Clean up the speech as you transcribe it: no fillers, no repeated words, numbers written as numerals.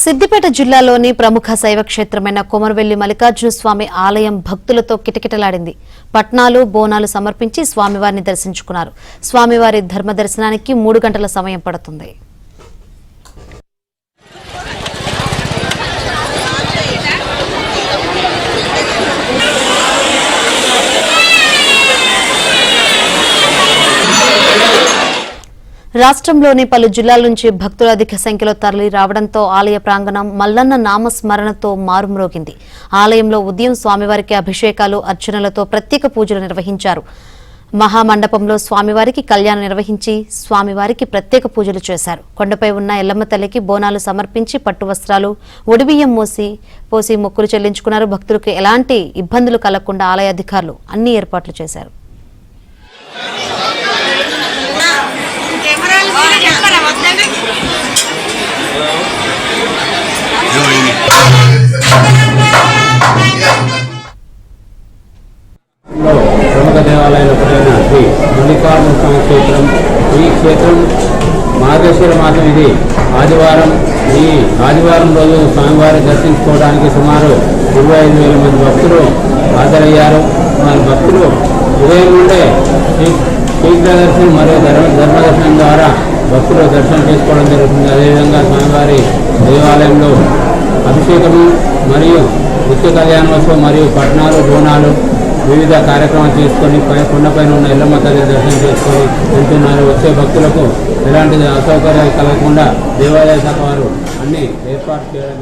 సిద్దిపేట జిల్లాలోని ప్రముఖ శైవ క్షేత్రమైన కొమరవెల్లి మల్లికార్జున స్వామి ఆలయం భక్తులతో కిటకిటలాడింది. పట్నాలు బోనాలు సమర్పించి స్వామివారిని దర్శించుకున్నారు. స్వామివారి ధర్మ దర్శనానికి 3 గంటల సమయం పడుతుంది. రాష్ట్రంలోని పలు జిల్లాల నుంచి భక్తులు అధిక సంఖ్యలో తరలి రావడంతో ఆలయ ప్రాంగణం మల్లన్న నామస్మరణతో మారుమ్రోగింది. ఆలయంలో ఉదయం స్వామివారికి అభిషేకాలు, అర్చనలతో ప్రత్యేక పూజలు నిర్వహించారు. మహామండపంలో స్వామివారికి కళ్యాణం నిర్వహించి స్వామివారికి ప్రత్యేక పూజలు చేశారు. కొండపై ఉన్న ఎల్లమ్మ తల్లికి బోనాలు సమర్పించి పట్టు వస్త్రాలు, ఒడిబియ్యం పోసి మొక్కులు చెల్లించుకున్నారు. భక్తులకు ఎలాంటి ఇబ్బందులు కలగకుండా ఆలయ అధికారులు అన్ని ఏర్పాట్లు చేశారు. ప్రముఖ దేవాలయాలైన శ్రీ మల్లికార్జున స్వామి క్షేత్రం. ఈ క్షేత్రం మార్గశిర మాసం ఇది ఆదివారం. ఈ ఆదివారం రోజు స్వామివారి దర్శించుకోవడానికి సుమారు 25,000 మంది భక్తులు హాజరయ్యారు. వారి భక్తులు ఉదయం నుండే శీఘ్ర దర్శనం మరియు ధర్మ దర్శనం ద్వారా భక్తులు దర్శనం చేసుకోవడం జరుగుతుంది. అదేవిధంగా స్వామివారి దేవాలయంలో అభిషేకము మరియు నిత్య కళ్యాణోత్సవం మరియు పట్నాలు, బోనాలు వివిధ కార్యక్రమాలు చేసుకొని కొండపైన ఉన్న ఎల్లమ్మ తల్లి దర్శనం చేసుకొని వెళ్తున్నారు. వచ్చే భక్తులకు ఎలాంటి అసౌకర్యాలు కలగకుండా దేవాలయ శాఖ వారు అన్ని ఏర్పాటు చేయడం